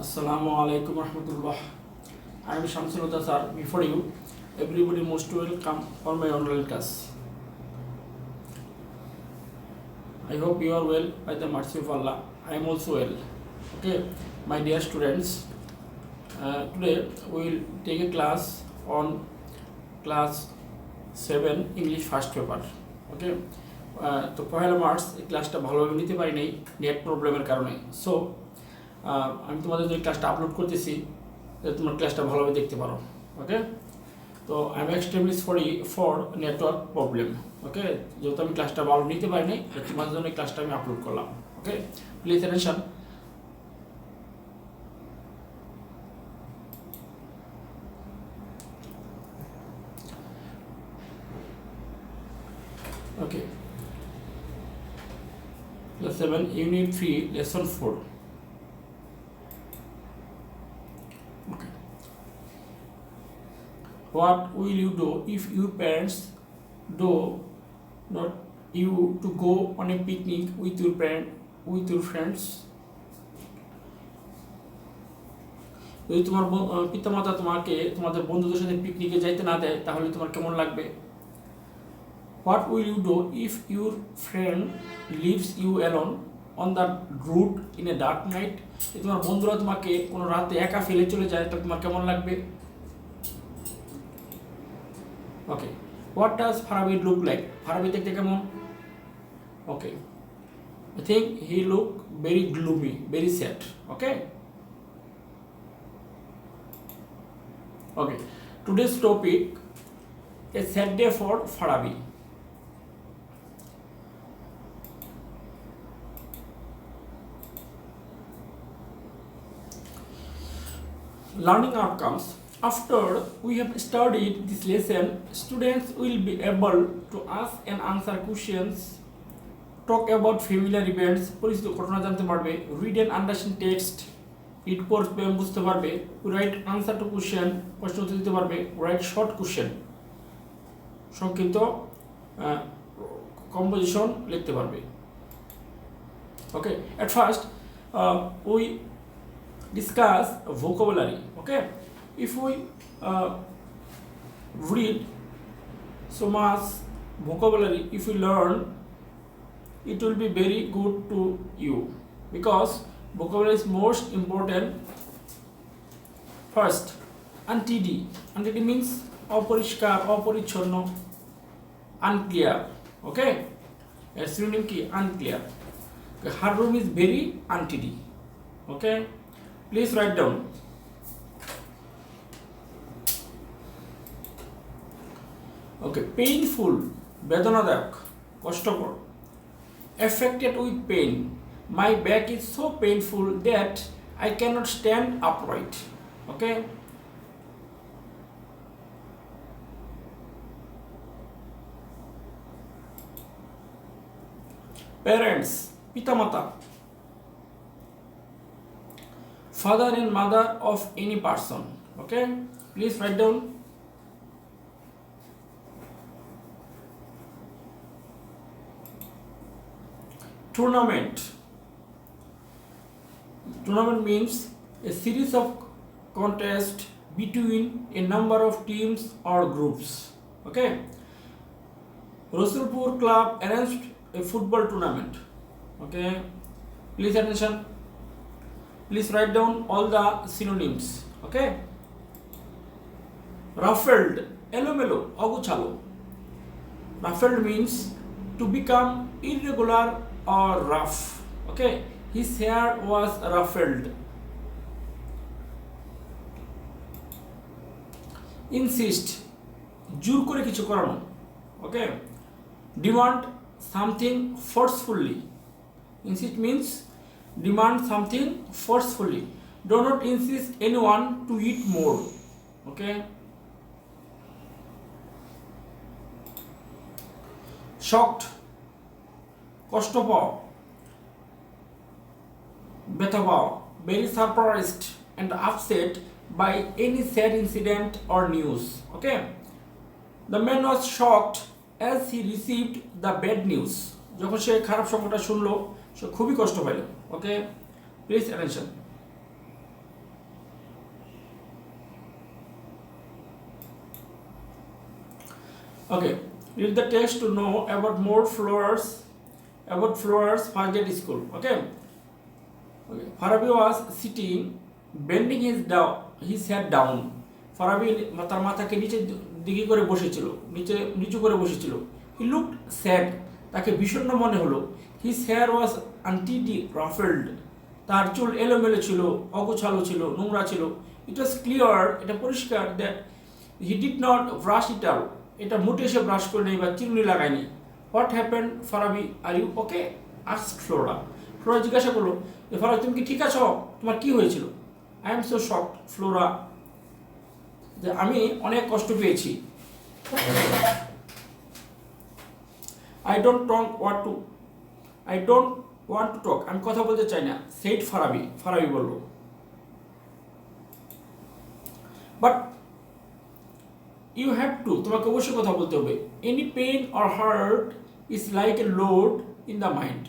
Assalamu alaikum warahmatullah. I am Shamsul Huda sir. Before you, everybody most welcome for my online class. I hope you are well by the mercy of Allah. I am also well. Okay, my dear students, today we will take a class on class 7 English first paper. Okay, তো পহেলা March এই ক্লাসটা ভালোভাবে নিতে পারি নাই net প্রবলেমের কারণে। So আমি তোমাদের যে ক্লাসটা আপলোড করতেছি যাতে তোমার ক্লাসটা ভালোভাবে দেখতে পারো। ওকে, তো I am extremely sorry for network problem. Okay, যেহেতু আমি ক্লাসটা ভালো নিতে পারি নাই তোমাদের জন্য এই ক্লাসটা আমি আপলোড করলাম। Okay, please attention. Okay, class 7 unit 3 lesson 4. Okay, what will you do if your parents do not you to go on a picnic with your friends? যদি তোমার পিতামাতা তোমাদের বন্ধুদের সাথে পিকনিকে যাইতে না দেয় তাহলে তোমার কেমন লাগবে? What will you do if your friend leaves you alone on the road in a dark night? তোমার বন্ধুরা তোমাকে কোনো রাতে একা ফেলে চলে যায় তাহলে তোমার কেমন লাগবে? ওকে, what does Farabi look like? Farabi দেখতে কেমন? ওকে, I think he look very gloomy, very sad. Okay, today's topic, a sad day for Farabi. Learning outcomes. After we have studied this lesson, students will be able to ask and answer questions, talk about familiar events, পরিচিত ঘটনা জানতে পারবে, read and understand text, read পড়বে বুঝতে পারবে, write answer to question, প্রশ্ন উত্তর দিতে পারবে, write short question, সংক্ষিপ্ত কম্পোজিশন লিখতে পারবে। Okay, at first we discuss vocabulary. Okay, if we read so much vocabulary, if we learn, it will be very good to you because vocabulary is most important. First, untidy. Untidy means অপরিষ্কার, অপরিচ্ছন্ন, unclear. Okay, its synonym কি? Unclear. Her room is very untidy. Okay, please write down. Okay, painful, বেদনাদায়ক, কষ্টকর, affected with pain, my back is so painful that I cannot stand upright. Okay, parents, pitamata, father and mother of any person. Okay, please write down. Tournament. Tournament means a series of contests between a number of teams or groups. Okay, Rasulpur club arranged a football tournament. Okay, please attention. Please write down all the synonyms. Okay, ruffled, এলোমেলো, অগোছালো. Ruffled means to become irregular or rough. Okay, his hair was ruffled. Insist, জোর করে কিছু করানো. Okay, demand something forcefully. Insist means demand something forcefully. Do not insist anyone to eat more. Okay, shocked, কষ্ট পাও, ব্যথা পাও, very surprised and upset by any sad incident or news. Okay, the man was shocked as he received the bad news. যখন সে খারাপ সংবাদটা শুনলো সে খুবই কষ্ট পেল। Okay, please attention. Okay, read the text to know about more Flora's first day at school. Okay. Farabi was sitting, bending his head down. Farabi তার মাথাকে নিচের দিকে করে বসেছিল, নিচু করে বসেছিল। হি লুকড স্যাড, তাকে বিষণ্ণ মনে হলো। হিজ হেয়ার ওয়াজ আনটিডি রাফেলড, তার চুল এলোমেলো ছিল, অগোছালো ছিল, নোংরা ছিল। ইট ওয়াজ ক্লিয়ার, এটা পরিষ্কার, that he did not brush it out, এটা মোটে সে ব্রাশ করে নেই বা চিরুনি লাগায়নি। What happened Farabi, are you okay, ask Flora. Flora জিজ্ঞাসা করলো যে ফারাবি তুমি কি ঠিক আছো, তোমার কি হয়েছিল? I am so shocked Flora, যে আমি অনেক কষ্ট পেয়েছি। I don't want to talk, আমি কথা বলতে চাই না। সেইড ফারাবি বলল। বাট ইউ হ্যাভ টু, তোমাকে অবশ্যই কথা বলতে হবে। Any pain or heart is like a load in the mind,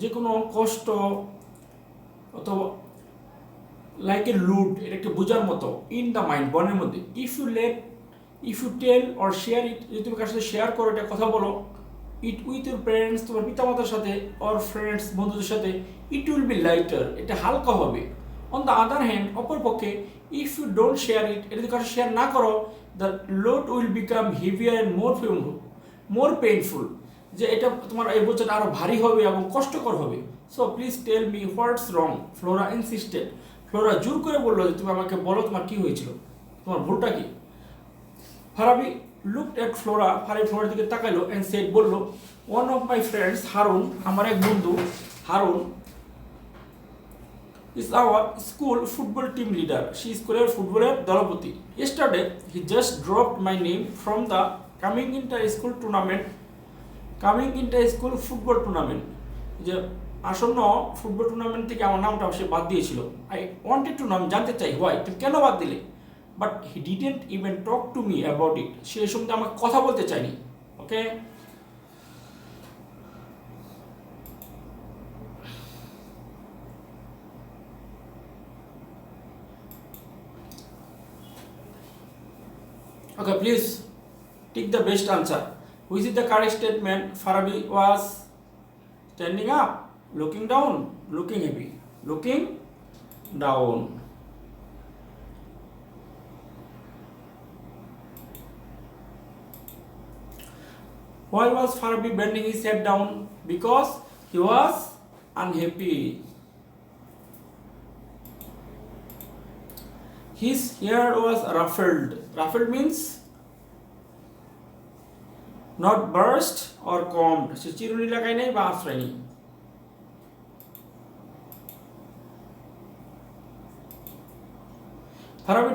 যে কোনো কষ্ট অথবা লাইক এ লুড, এটা একটা বোঝার মতো, ইন দ্য মাইন্ড, মনের মধ্যে। If you tell or share it, যদি তুমি কার সাথে শেয়ার করো, এটা কথা বলো, ইট উইথ ইউর প্যারেন্টস, তোমার পিতামাতার সাথে, অর ফ্রেন্ডস, বন্ধুদের সাথে, ইট উইল বি লাইটার, এটা হালকা হবে। অন দ্য আদার হ্যান্ড, অপরপক্ষে, if you don't share it, এটা যদি কার সাথে শেয়ার না করো, the load will become heavier and more painful, যে এটা তোমার এই বোঝাটা আরো ভারী হবে এবং কষ্টকর হবে। So please tell me what's wrong, Flora insisted. Flora জোর করে বললো যে তুমি আমাকে বলো তোমার কি হয়েছিল, তোমার ভুলটা কি। ফারাবি লুকড এট ফ্লোরা, ফ্লোরার দিকে তাকাইলো অ্যান্ড সেড, বললো, one of my friends Harun, আমার এক বন্ধু Harun, is our school football team leader, সে স্কুলের ফুটবলের দলপতি। Yesterday he just dropped my name from the coming inter school football tournament, যে আসন্ন ফুটবল টুর্নামেন্ট থেকে আমার নামটা সে বাদ দিয়েছিল। আই ওয়ান্টেড টু নাম, জানতে চাই হোয়াই, তুমি কেন বাদ দিলে। But he didn't even talk to me about it, সে এই সম্বন্ধে আমাকে কথা বলতে চাইনি। ওকে, okay, please take the best answer. Which is the correct statement? Farabi was standing up, looking down, looking happy, looking down. Why was Farabi bending his head down? Because he was unhappy. His hair was ruffled. Ruffled means not burst or combed. সে চিরুনি লাগায় নাই বা আশ্রয়নি। Farabi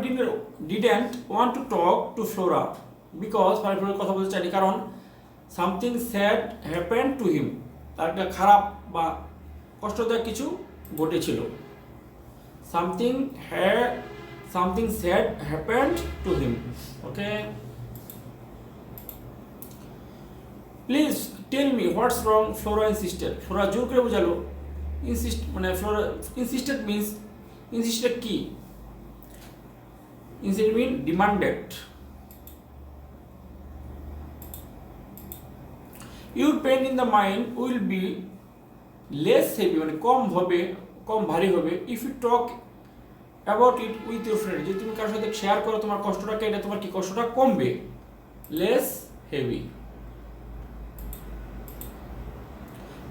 didn't want to talk to Flora because Farabi কথা বলতে চাইনি, কারণ something sad happened to him, তার একটা খারাপ বা কষ্টদায়ক কিছু ঘটেছিল। Something sad happened to him. Okay, please tell me what's wrong, Flora insisted. Flora জোর করে বোঝালো। Flora insisted means, insisted কি, insisted mean demanded. Your pain in the mind will be less heavy, মানে কম ভারী হবে, if you talk about it with your friend, যদি তুমি কারোর সাথে শেয়ার করো তোমার কষ্টটাকে, এটা তোমার কি কষ্টটা কমবে, less heavy.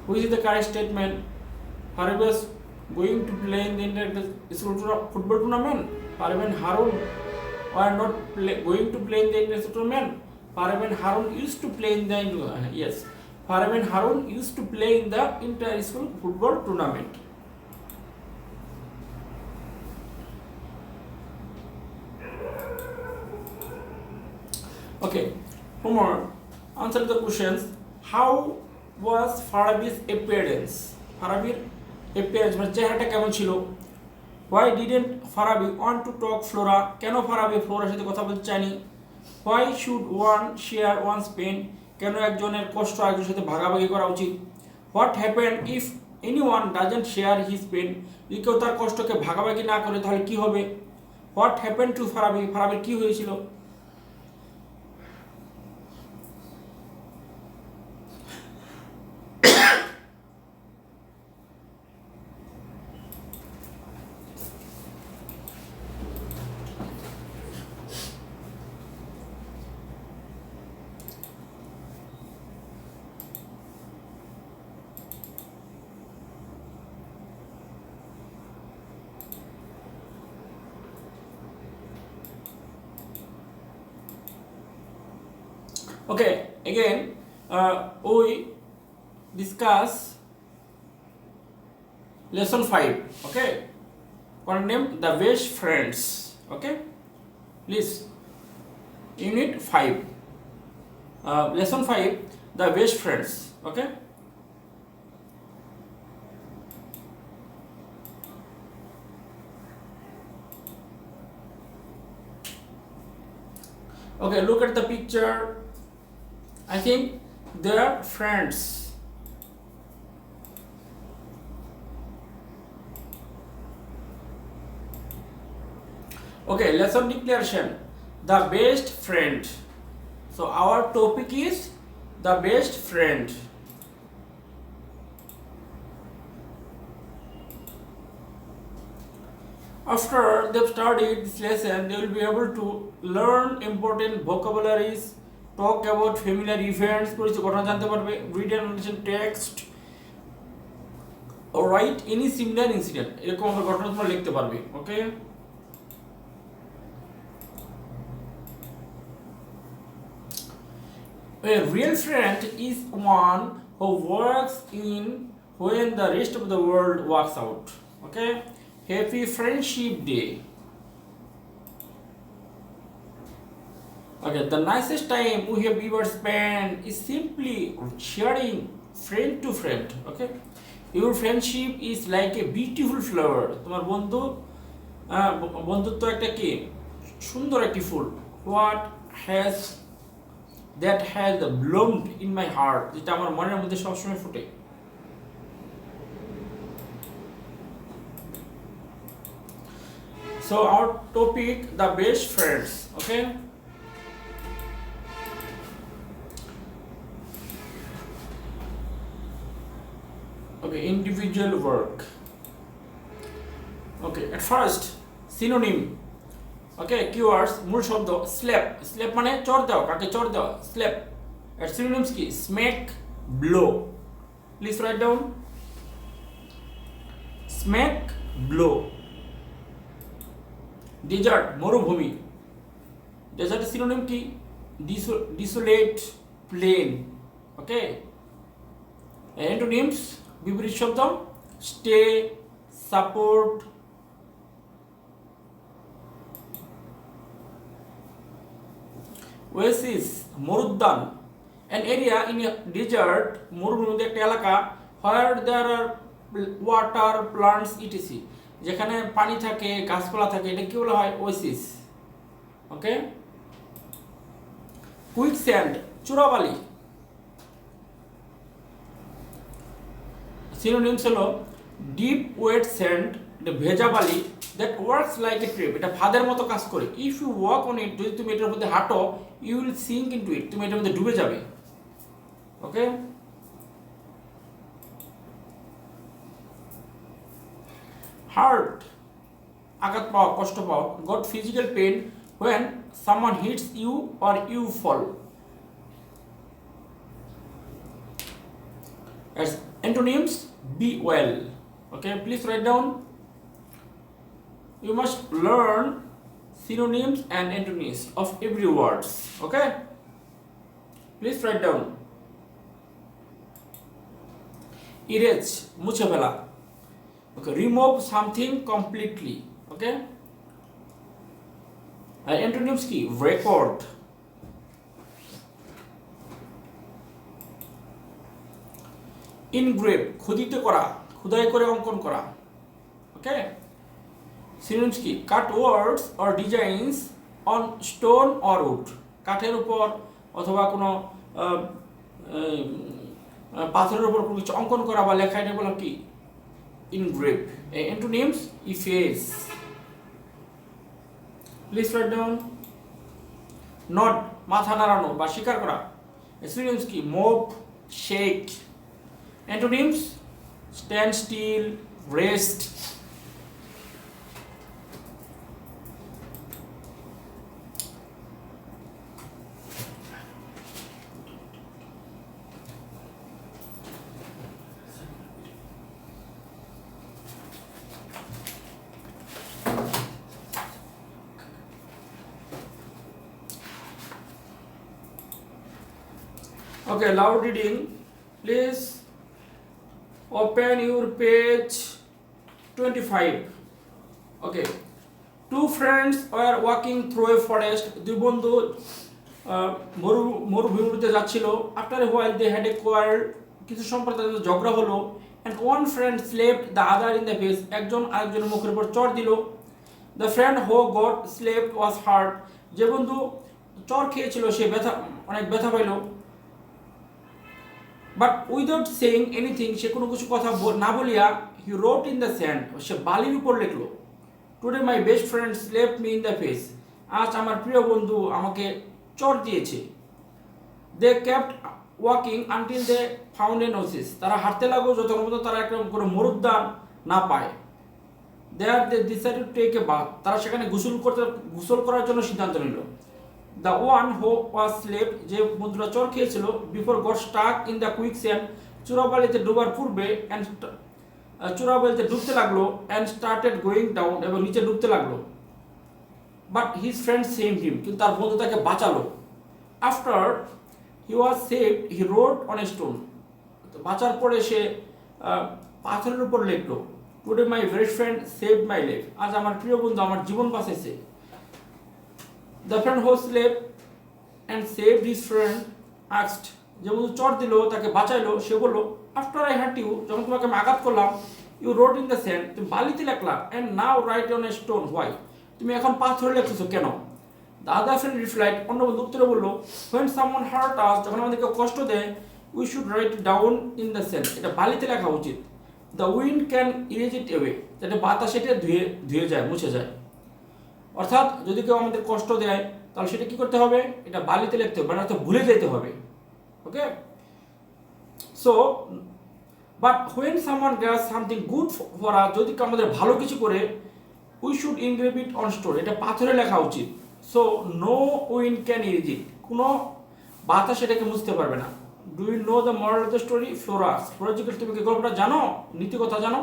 Which is the correct statement? Farabi was going to play in the inter-school football tournament. Farabi and Harun were not going to play in the inter-school tournament. Farabi and Harun used to play in the Farabi and Harun used to play in the inter-school football tournament. Okay, Homer, answer the questions. How was Farabi's appearance? Farabi's appearance মানে চেহারাটা কেমন ছিল? Why didn't Farabi want to talk Flora? কেন ফারাবি ফ্লোরার সাথে কথা বলতে চায়নি? Why should one share one's pain? কেন একজনের কষ্ট আরেকজনের সাথে ভাগাভাগি করা উচিত? What happened if anyone doesn't share his pain? যদি কেউ তার কষ্টকে ভাগাভাগি না করে তাহলে কি হবে? What happened to Farabi? ফারাবির কি হয়েছিল? Okay, again we discuss lesson 5. Okay, what name? The best friends. Okay, please, unit 5, lesson 5, the best friends. Okay. Okay, look at the picture. I think they are friends. Okay, lesson declaration. The best friend. So our topic is the best friend. After they've studied this lesson, they will be able to learn important vocabularies, talk about familiar events, read and understand text, or write any similar incident. এরকম একটা ঘটনা তোমরা লিখতে পারবে। ওকে, a real friend is one who works in when the rest of the world works out. Okay, happy friendship day. Okay, the nicest time we have ever spent is simply sharing friend to friend. Okay, your friendship is like a beautiful flower. তোমার বন্ধুত্ব একটা কি সুন্দর একটি ফুল। What has bloomed in my heart, যেটা আমার মনের মধ্যে সবসময় ফুটে। So our topic, the best friends. Okay, okay, individual work. Okay, at first synonym. Okay, keywords, মূল শব্দ slap. Slap মানে চর দাও, কাকে চর দাও, slap. আর synonyms কি? Smack, blow. Please write down. Smack, blow. Desert, মরুভূমি। Desert synonym কি? Desolate, plain. Okay. Antonyms, বিপরীত শব্দ stay, support. Oasis, মরুদ্যান, an area in a desert, মরুভূমির একটা এলাকা, where there are water, plants, etc. যেখানে পানি থাকে, গাছপালা থাকে, এটা কি বলা হয়? ওয়েসিস। ওকে, কুইকস্যান্ড, চূড়াবালি। সিনোনিমস হলো ডিপ ওয়েট স্যান্ড, এটা ভেজা বালি, that works like a trap, এটা ফাঁদের মতো কাজ করে। If you walk on it, যদি তুমি এটার মধ্যে হাঁটো, you will sink into it, তুমি এটার মধ্যে ডুবে যাবে। ওকে, হার্ট, আঘাত পাওয়া, কষ্ট পাওয়া, got physical pain when someone hits you or you fall. As antonyms, be well. Okay, please write down. You must learn synonyms and antonyms of every words. Okay, please write down. Erase, মুছে ফেলা। Okay, remove something completely. Okay, and antonyms কি? Record. Engrave, খোদিত করা, খোদাই করে অঙ্কন করা। ওকে, synonyms কি? Cut words or designs on stone or wood, কাঠের উপর অথবা কোনো পাথরের উপর কোনো কিছু অঙ্কন করা বা লেখা, এটা বলা কি? Engrave. Antonyms, efface. Please write down. Nod, মাথা নাড়ানো বা স্বীকার করা। Synonyms কি? Move, shake. Antonyms, stand still, rest. Okay, loud reading. Please open your page 25. Okay. Two friends were walking through a forest. দুই বন্ধু মরুভূমিতে যাচ্ছিল. After a while they had a quarrel. কিছু সম্পর্কে তাদের ঝগড়া হলো. And one friend slapped the other in the face. একজন আরেকজনের মুখের উপর চড় দিল. The friend who got slapped was hurt. যে বন্ধু চড় খেয়েছিল সে অনেক ব্যথা পাইল. But without saying anything, সে কোনো কিছু কথা না বলিয়া he wrote in the sand. সে বালির উপর লিখলো. Today my best friend slapped me in the face. আজ আমার প্রিয় বন্ধু আমাকে চড় দিয়েছে. They kept walking until they found an oasis. তারা হাঁটতে লাগলো যতক্ষণ পর্যন্ত তারা একটা কোনো মরুদ্যান না পায়. There they decided to take a bath. তারা সেখানে গোসল করার জন্য সিদ্ধান্ত নিল. The one who was slapped, যে বন্ধুরা চড় খেয়েছিল, before got stuck in the quicksand, চূড়াবালিতে ডুবার পূর্বে and চূড়াবালিতে ডুবতে লাগলো and started going down, এবং নিচে ডুবতে লাগলো. But his friend saved him, কিন্তু তার বন্ধু তাকে বাঁচালো. After he was saved, he wrote on a stone. বাঁচার পরে সে পাথরের উপর লিখলো. Today my best friend saved my life. আজ আমার প্রিয় বন্ধু আমার জীবন বাঁচাইছে. The friend who slapped and saved his friend asked, যে বন্ধু চড় দিল তাকে বাঁচাইলো, সে বলল, after I hurt you, যখন তোমাকে আমি আঘাত করলাম, you wrote in the sand, তুমি বালিতে লিখলা, and now write on a stone. Why? তুমি এখন পাথরে লিখতেছো কেন? The other friend replied, অন্য বন্ধু উত্তরে বলল, when someone hurt us, যখন আমাদেরকে কষ্ট দেয়, we should write down in the sand. এটা বালিতে লেখা উচিত. The wind can erase it away. এটা বাতাস এটা ধুয়ে যায়, মুছে যায়. অর্থাৎ যদি কেউ আমাদের কষ্ট দেয় তাহলে সেটা কি করতে হবে? এটা বালিতে লিখতে হবে, মানে ভুলে যেতে হবে. Okay, so but when someone does something good for us, যদি কেউ আমাদের ভালো কিছু করে, we should engrave it on stone, এটা পাথরে লেখা উচিত. So no wind can erase it, কোনো বাতাস এটাকে মুছতে পারবে না. Do you know the moral of the story? ফ্লোরাস, ফ্লোরাজিক্যাল, তুমি কি গল্পটা জানো, নীতি কথা জানো?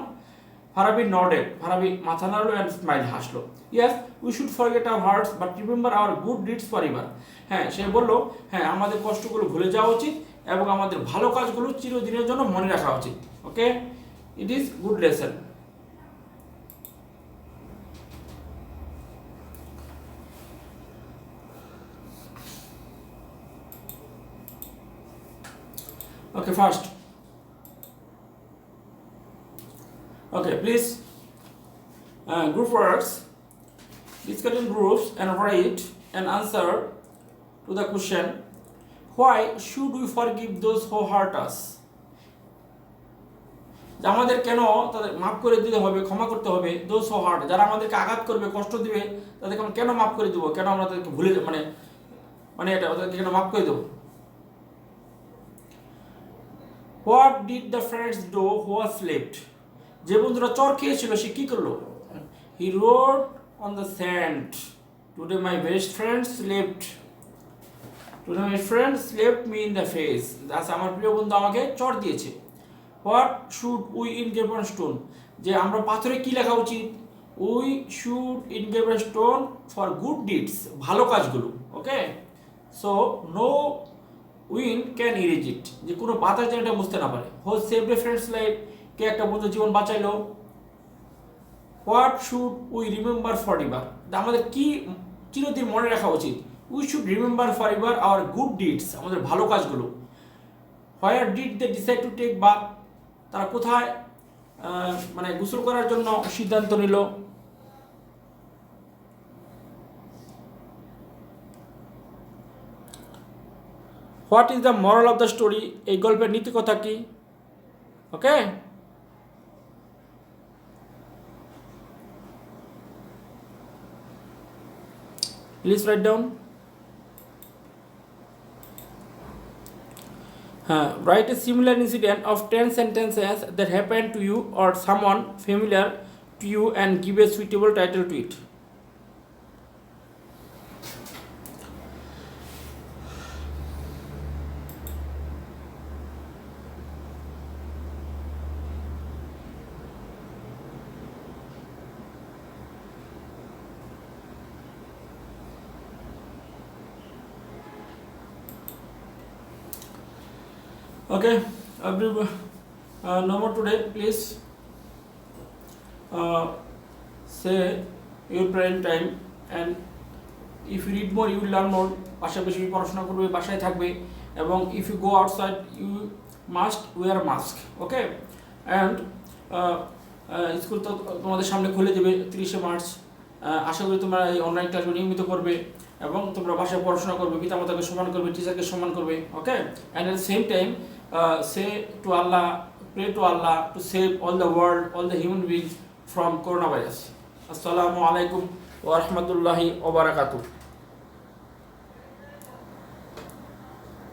ফারাবি নডেড, ফারাবি মাথা নাড়লো অ্যান্ড স্মাইল, হাসলো. Yes, we should forget our hertz but remember our good deeds for ever. হ্যাঁ, সে বললো, হ্যাঁ আমাদের কষ্টগুলো ভুলে যাওয়া উচিত এবং আমাদের ভালো কাজগুলো চিরদিনের জন্য মনে রাখা উচিত. Okay, it is good lesson. Okay, first. Okay, please group words, discuss in groups and write an answer to the question, why should we forgive those who hurt us? আমাদের কেন তাদের মাফ করে দিতে হবে, ক্ষমা করতে হবে. those who hurt, যারা আমাদেরকে আঘাত করবে, কষ্ট দিবে, তাদেরকে আমরা কেন মাফ করে দেব, কেন আমরা তাদেরকে ভুলে মানে এটা ওদেরকে কেন মাফ করে দেব? What did the friends do who was slapped? যে বন্ধুরা চর খেয়েছিল সে কি করলো? He wrote on the sand, today my best friend slapped. Today my friend slapped me in the face. আজ আমার প্রিয় বন্ধু আমাকে চর দিয়েছে. What should we engrave on stone? যে আমরা পাথরে কি লেখা উচিত? We should engrave a stone for good deeds, ভালো কাজগুলো. Okay, so no wind can erase it, যে কোনো বাতাস যেন এটা বুঝতে না পারে. Who saved a friend's life, কে একটা বন্ধুর জীবন বাঁচাইলো. What should we remember forever, আমাদের কি চিরদিন মনে রাখা উচিত? We should remember forever our good deeds, আমাদের ভালো কাজগুলো. Where did they decide to take bath, তারা কোথায় মানে গোসল করার জন্য সিদ্ধান্ত নিল. What is the moral of the story, এই গল্পের নীতি কথা কি? ওকে, প্লিজ রাইট ডাউন. হ্যাঁ, write a similar incident of 10 sentences that happened to you or someone familiar to you and give a suitable title to it. Okay, no more today. Please say your prime time, and if you read more, you will learn more. বাসায় বেশি পড়াশোনা করবে, বাসায় থাকবে, এবং if you go outside, you must wear a mask. Okay, and school তো তোমাদের সামনে খুলে দেবে 30শে মার্চ। আশা করি তোমরা এই অনলাইন ক্লাসগুলো নিয়মিত করবে এবং তোমরা বাসায় পড়াশোনা করবে, পিতামাতাকে সম্মান করবে, টিচারকে সম্মান করবে। Okay, and at the same time say to Allah, pray to Allah to save all the world, all the human beings from coronavirus. Assalamu alaikum wa rahmatullahi wa barakatuh.